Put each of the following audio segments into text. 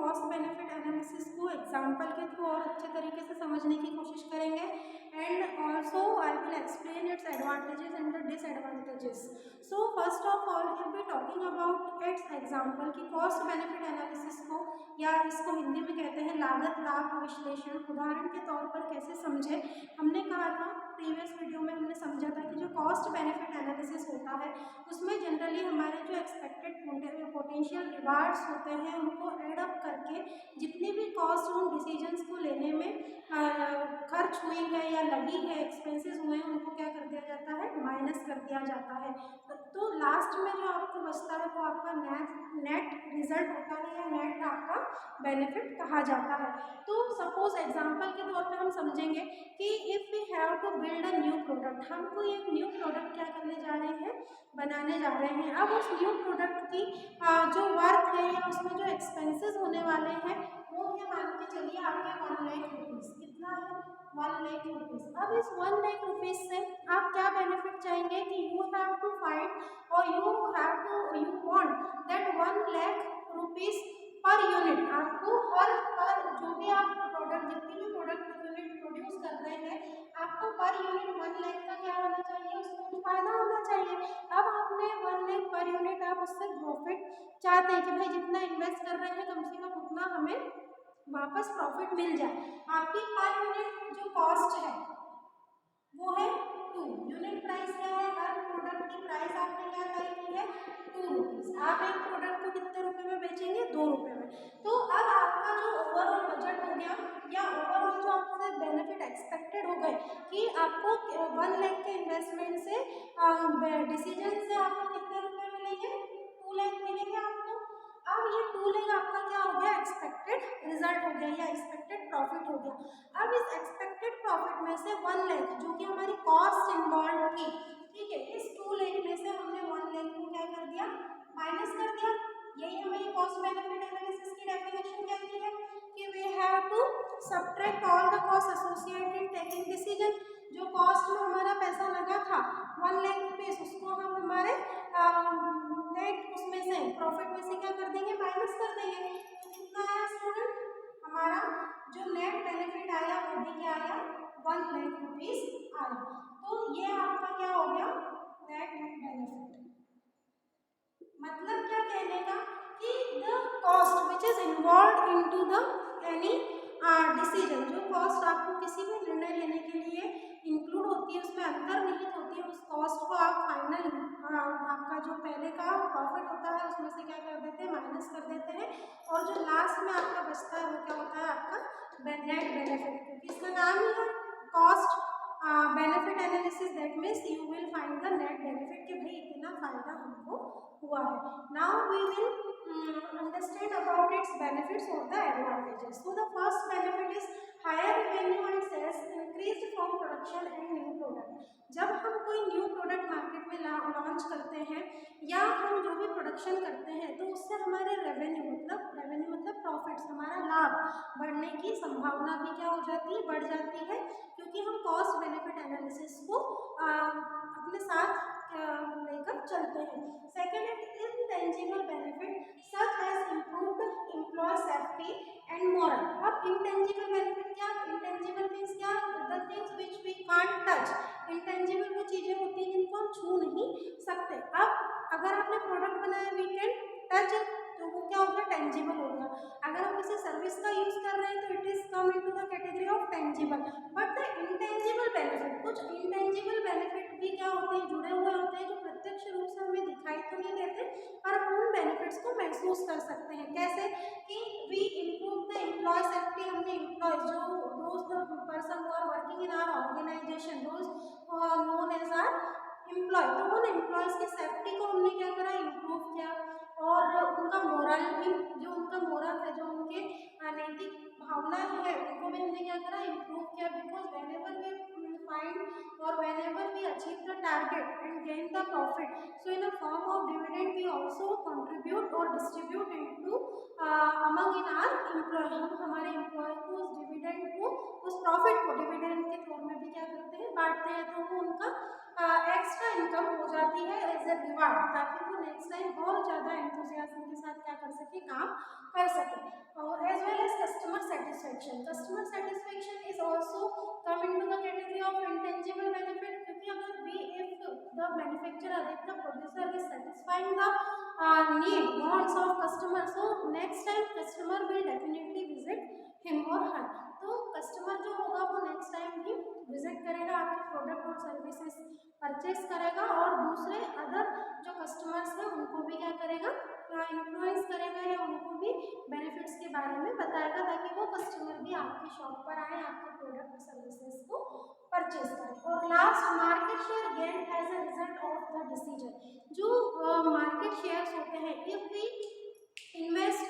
Cost benefit analysis को example के through और अच्छे तरीके से समझने की कोशिश करेंगे and also I will explain its advantages and the disadvantages. So first of all will be talking about it's example कि कॉस्ट बेनिफिट एनालिसिस को या इसको हिंदी में कहते हैं लागत लाभ विश्लेषण, उदाहरण के तौर पर कैसे समझे। हमने कहा था प्रीवियस वीडियो में, हमने समझा था कि जो कॉस्ट बेनिफिट एनालिसिस होता है उसमें जनरली हमारे जो एक्सपेक्टेड पोटेंशियल रिवार्ड्स होते हैं उनको एड अप करके जितनी भी कॉस्ट उन डिसीजंस को लेने में खर्च हुई है या लगी है, एक्सपेंसेस हुए हैं, उनको क्या कर दिया जाता है, माइनस कर दिया जाता है। तो लास्ट में जो आपको बचता है वो आपका नेट रिजल्ट होता है या नेट आपका बेनिफिट कहा जाता है। तो सपोज एग्जांपल के तौर पे हम समझेंगे कि if we have to build a new product, हमको एक न्यू प्रोडक्ट क्या करने जा रहे हैं, बनाने जा रहे हैं। अब उस न्यू प्रोडक्ट की जो वर्क है या उसमें जो एक्सपेंसेस होने वाले हैं वो है, मान के चलिए आपके 1 लाख रुपीज़। कितना है, 1 लाख रुपीज़। अब इस 1 लाख रुपीज़ से आप क्या बेनिफिट चाहेंगे कि यू हैव टू फाइंड और you want that 1 lakh rupees per unit. आपको हर जो भी आप प्रोडक्ट, जितनी भी प्रोडक्ट यूनिट प्रोड्यूस कर रहे हैं, आपको पर यूनिट 1 लाख का क्या होना चाहिए, उसमें फायदा होना चाहिए। अब आपने 1 लाख पर यूनिट, आप उससे प्रॉफिट चाहते हैं कि भाई जितना इन्वेस्ट कर रहे हैं कम से कम उतना हमें वापस प्रॉफिट मिल जाए। आपकी पर यूनिट जो कॉस्ट है वो है 2। यूनिट प्राइस क्या है, हर प्रोडक्ट की प्राइस आपने क्या तय की है, 2 रुपीज़। आप एक प्रोडक्ट को कितने रुपए में बेचेंगे, 2 रुपए में। तो अब आपका जो ओवरऑल बजट हो गया या ओवरऑल जो आपसे बेनिफिट एक्सपेक्टेड हो गए कि आपको 1 लाख के इन्वेस्टमेंट से डिसीजन से आपको कितने रुपए मिलेंगे, 2 लाख मिलेंगे आपको। अब ये 2 लाख आपका क्या हो गया, एक्सपेक्टेड रिजल्ट हो गया या एक्सपेक्टेड प्रॉफिट हो गया। अब इस एक्सपेक्टेड प्रॉफिट में से 1 लाख जो कि हमारी कॉस्ट इन्वॉल्व थी, ठीक है, इस 2 लाख में से हमने 1 लाख को क्या कर दिया, माइनस कर दिया। यही हमारी कॉस्ट बेनिफिट एनालिसिस की डेफिनेशन कहती है कि we have to subtract all the cost associated taking decision. जो कॉस्ट में हमारा पैसा लगा था 1 लाख रुपीज़, उसको हम हमारे नेट उसमें से प्रॉफिट में से क्या कर देंगे, माइनस कर देंगे। तो कितना आया स्टूडेंट, हमारा जो नेट बेनिफिट आया वो भी क्या आया, 1 लाख रुपीज़ आया। तो ये आपका क्या हो गया, नेट बेनिफिट। मतलब क्या कहने का कि the cost which is involve into the any decision, जो कॉस्ट आपको किसी भी निर्णय लेने के लिए इंक्लूड होती है, उसमें अंतर्निहित होती है, उस कॉस्ट को आप फाइनल आपका जो पहले का प्रॉफिट होता है उसमें से क्या कर देते हैं, माइनस कर देते हैं। और जो लास्ट में आपका बचता है वो क्या होता है, आपका नेट बेनिफिट, क्योंकि इसका नाम ही है cost benefit analysis. That means you will find the net benefit कि भाई इतना फायदा हमको हुआ है। Now we will understand about its benefits और the advantages. So the first benefit is higher revenue and sales increased from production and new product. जब हम कोई न्यू प्रोडक्ट मार्केट में लॉन्च करते हैं या हम जो भी प्रोडक्शन करते हैं तो उससे हमारे रेवेन्यू मतलब प्रॉफिट्स, हमारा लाभ बढ़ने की संभावना भी क्या हो जाती है, बढ़ जाती है, क्योंकि हम कॉस्ट बेनिफिट एनालिसिस को अपने साथ लेकर चलते हैं। Second is intangible benefit such as improved employee safety and moral. अब इंटेंजिबल बेनिफिट क्या, इंटेंजिबल मीन्स क्या, the things which we can't touch. Intangible वो चीजें होती हैं जिनको हम छू नहीं सकते। अब अगर आपने प्रोडक्ट बनाया वी कैन टच इट, तो वो क्या हो गया, टेंजिबल हो गया। अगर हम किसी सर्विस का यूज कर रहे हैं तो it is come into the category of tangible. But the intangible benefit, कुछ इंटेंजिबल बेनिफिट भी क्या होते हैं, जुड़े हुए होते हैं, जो प्रत्यक्ष रूप से हमें दिखाई तो नहीं देते पर हम उन बेनिफिट्स को महसूस कर सकते हैं। कैसे कि we improve the employee safety, हमने एम्प्लॉय जो those person who are working in our organisation, those known as are employee, तो उन एम्प्लॉयज की सेफ्टी को हमने क्या करा, इम्प्रूव किया। और उनका मोरल भी, जो उनका मोरल है, जो उनके नैतिक भावनाएं है, उनको भी हमने क्या करा, इम्प्रूव किया। बिकॉज व्हेनेवर वी फाइंड और whenever we achieve the target and gain the profit, so in a form of dividend we also contribute or distribute into among in our employee। हम हमारे एम्प्लॉय को उस dividend को, उस profit को dividend के form में भी क्या करते हैं, बांटते हैं। तो वो उनका एक्स्ट्रा इनकम हो जाती है एज ए रिवार्ड, ताकि वो नेक्स्ट टाइम और ज़्यादा एंथुसियाज्म के साथ क्या कर सके, काम कर सके। और satisfaction. Customer satisfaction is also come into the category of intangible benefit, क्योंकि अगर we if the manufacturer, if the producer is satisfying the need wants of customer, so next time customer will definitely visit him or her. तो customer जो होगा वो next time भी visit करेगा, आपके product और सर्विसेज परचेस करेगा, और दूसरे अदर जो कस्टमर्स हैं उनको भी क्या करेगा, इन्फ्लुएंस करेगा या उनको भी बेनिफिट्स के बारे में बताएगा, ताकि वो कस्टमर भी आपकी शॉप पर आए, आपके प्रोडक्ट और सर्विसेज को परचेस करें. और last, market share gain as a result of the decision. जो मार्केट शेयर्स होते हैं, if we invest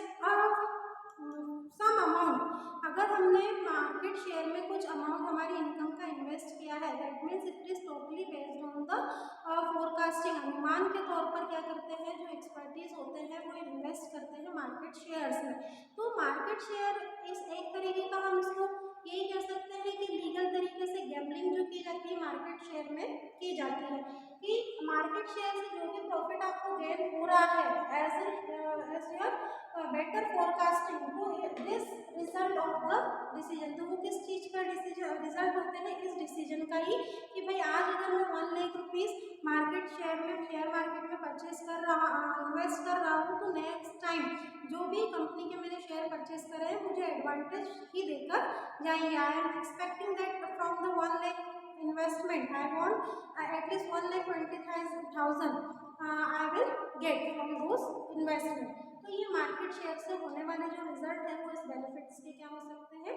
some amount, अगर हमने मार्केट शेयर में कुछ अमाउंट हमारी इनकम का इन्वेस्ट किया है, that means it is totally based on the forecasting. अनुमान के तौर पर क्या करते हैं, जो एक्सपर्टीज होते हैं वो इन्वेस्ट करते हैं मार्केट शेयर्स में. तो मार्केट शेयर इस एक तरीके का हम इसको यही कह सकते हैं कि लीगल तरीके से गैम्बलिंग जो की जाती है मार्केट शेयर में की जाती है, कि मार्केट शेयर से जो भी प्रॉफिट आपको गेन हो रहा है एज योर बेटर फोरकास्टिंग, तो this result of the decision. तो वो किस चीज़ का डिसीजन रिजल्ट होते हैं, इस डिसीजन का ही, कि भाई आज अगर मैं 1 लाख रुपीज़ मार्केट शेयर में, शेयर मार्केट में परचेस कर रहा, इन्वेस्ट कर रहा हूँ, तो नेक्स्ट टाइम जो भी कंपनी के मैंने शेयर परचेस करे हैं मुझे एडवांटेज ही देकर जाएंगे. I am expecting that from the 1 lakh investment I want at least 1,20,000 I will get from those investment. तो ये मार्केट शेयर से होने वाले जो रिजल्ट है वो इस बेनिफिट्स के क्या हो सकते हैं,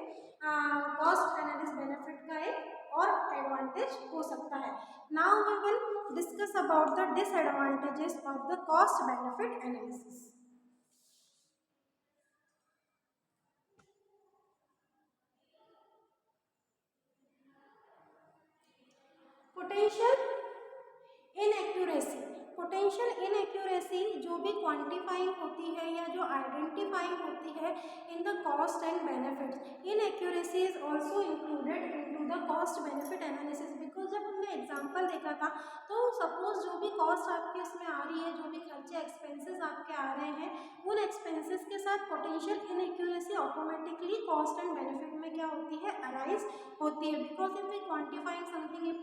कॉस्ट एनालिसिस बेनिफिट का एक और एडवांटेज हो सकता है. Now we will discuss about the disadvantages of the cost benefit analysis. Potential inaccuracy. Potential inaccuracy जो भी क्वांटिफाइंग होती है या जो आइडेंटिफाइंग होती है in the cost and benefits, inaccuracy is also included into the cost benefit analysis. Because जब हमने एग्जांपल देखा था, तो सपोज जो भी कॉस्ट आपके उसमें आ रही है, जो भी खर्चे एक्सपेंसेस आपके आ रहे हैं, उन एक्सपेंसेस के साथ potential inaccuracy automatically cost and benefit में क्या होती है, अराइज होती है. Because if we quantifying something, if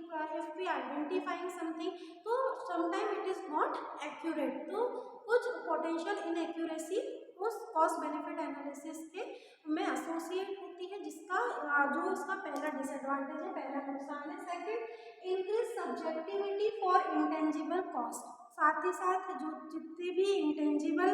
we identifying something, तो sometime it is not accurate. तो कुछ पोटेंशियल इनएक्यूरेसी उस कॉस्ट बेनिफिट एनालिसिस के में एसोसिएट होती है, जिसका जो उसका पहला डिसएडवांटेज है, पहला नुकसान है. Second, increase subjectivity for intangible cost. साथ ही साथ जो जितने भी इंटेंजिबल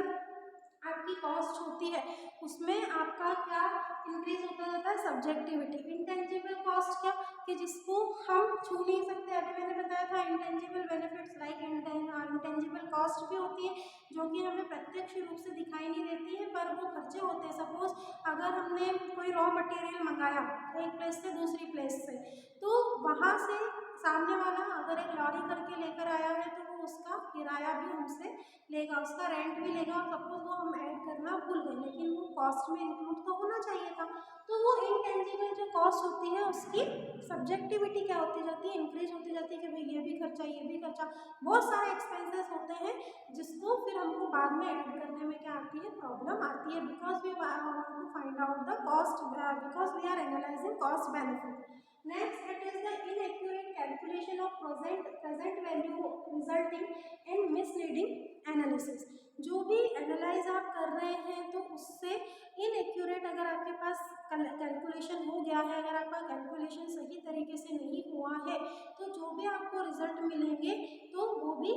आपकी कॉस्ट होती है उसमें आपका क्या इंक्रीज होता जाता है, सब्जेक्टिविटी. इंटेंजिबल कॉस्ट क्या, कि जिसको हम छू नहीं सकते. अभी मैंने बताया था intangible benefits like intangible cost भी होती है जो कि हमें प्रत्यक्ष रूप से दिखाई नहीं देती है, पर वो खर्चे होते हैं. सपोज अगर हमने कोई रॉ मटेरियल मंगाया एक प्लेस से दूसरी प्लेस से, तो वहाँ से सामने वाला अगर एक लॉरी करके लेकर आया है तो वो उसका किराया भी हमसे लेगा, उसका रेंट भी लेगा. और सपोज वो हम ऐड करना भूल गए, लेकिन वो कॉस्ट में इंक्लूड तो होना चाहिए था. तो वो इनटेंजिबल जो कॉस्ट होती है उसकी सब्जेक्टिविटी क्या होती जाती है, इंक्रीज होती जाती है, कि भाई ये भी खर्चा, ये भी खर्चा, बहुत सारे एक्सपेंसेस होते हैं जिसको फिर हमको बाद में ऐड करने में क्या आती है, प्रॉब्लम आती है. Because we want to find out the cost, because we are analysing cost benefit. Next, it is the inaccurate calculation of present value resulting in misleading analysis. जो भी एनालाइज आप कर रहे हैं तो उससे इनएक्यूरेट अगर आपके पास कैलकुलेशन हो गया है, अगर आपका कैलकुलेशन सही तरीके से नहीं हुआ है, तो जो भी आपको रिजल्ट मिलेंगे तो वो भी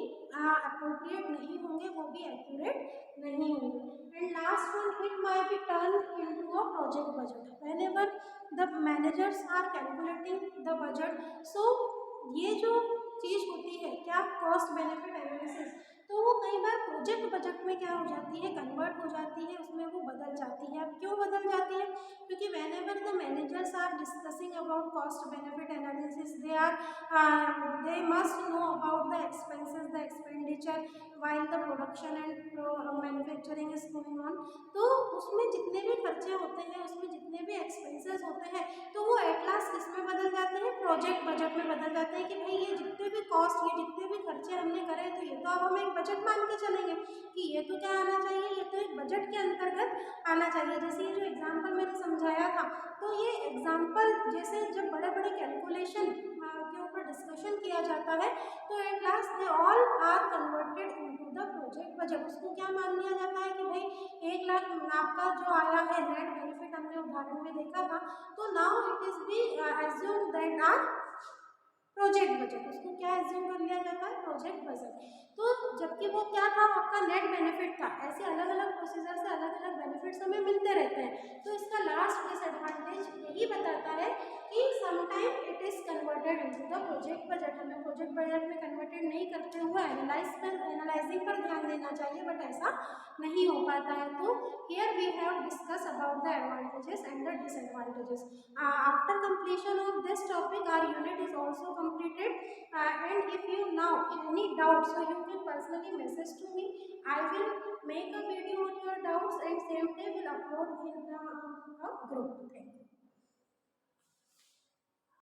अप्रोप्रिएट नहीं होंगे, वो भी एक्यूरेट नहीं होंगे. And last one, it might be turn into a project budget. Whenever the managers are calculating the budget, so ये जो चीज़ होती है क्या, कॉस्ट बेनिफिट एनालिसिस, तो वो कई बार प्रोजेक्ट बजट में क्या हो जाती है, कन्वर्ट हो जाती है, उसमें वो बदल जाती है. अब क्यों बदल जाती है, क्योंकि whenever the managers are discussing about cost benefit analysis, they must know about the expenses, the expenditure while the production and manufacturing is going on. तो उसमें जितने भी खर्चे होते हैं, उसमें जितने भी एक्सपेंसेस होते हैं, तो वो एट लास्ट किस में बदल जाते हैं, प्रोजेक्ट बजट में बदल जाते हैं. कि भाई ये जितने भी कॉस्ट, ये जितने भी खर्चे हमने करे, तो ये तो अब हम एक बजट मान के चलेंगे कि ये तो क्या आना चाहिए, ये तो एक बजट के अंतर्गत आना चाहिए. जैसे ये जो एग्जांपल मैंने समझाया समझाया था। तो ये एग्जाम्पल जैसे जब बड़े बड़े कैलकुलेशन के ऊपर डिस्कशन किया जाता है तो at last they all are converted into the project budget. उसको क्या मान लिया जाता है कि भाई 1 लाख आपका जो आया है नेट बेनिफिट, हमने उदाहरण में देखा था, तो now it is be assume that are project budget. उसको क्या एज्यूम कर लिया जाता है? Project budget. तो जबकि वो क्या था, आपका नेट बेनिफिट था। ऐसे अलग अलग प्रोसीजर से अलग अलग बेनिफिट्स हमें मिलते रहते हैं। तो इसका लास्ट डिसएडवांटेज यही बताता है कि sometime it is converted into the project budget. हमें प्रोजेक्ट बजट में कन्वर्टेड नहीं करते हुए एनालाइजिंग पर ध्यान देना चाहिए, बट ऐसा नहीं हो पाता है। तो here we have discuss about the advantages and the disadvantages. After completion of this topic, our unit is also completed. And if you now any doubts, so you can personally message to me. I will make a video on your doubts and same day will upload in the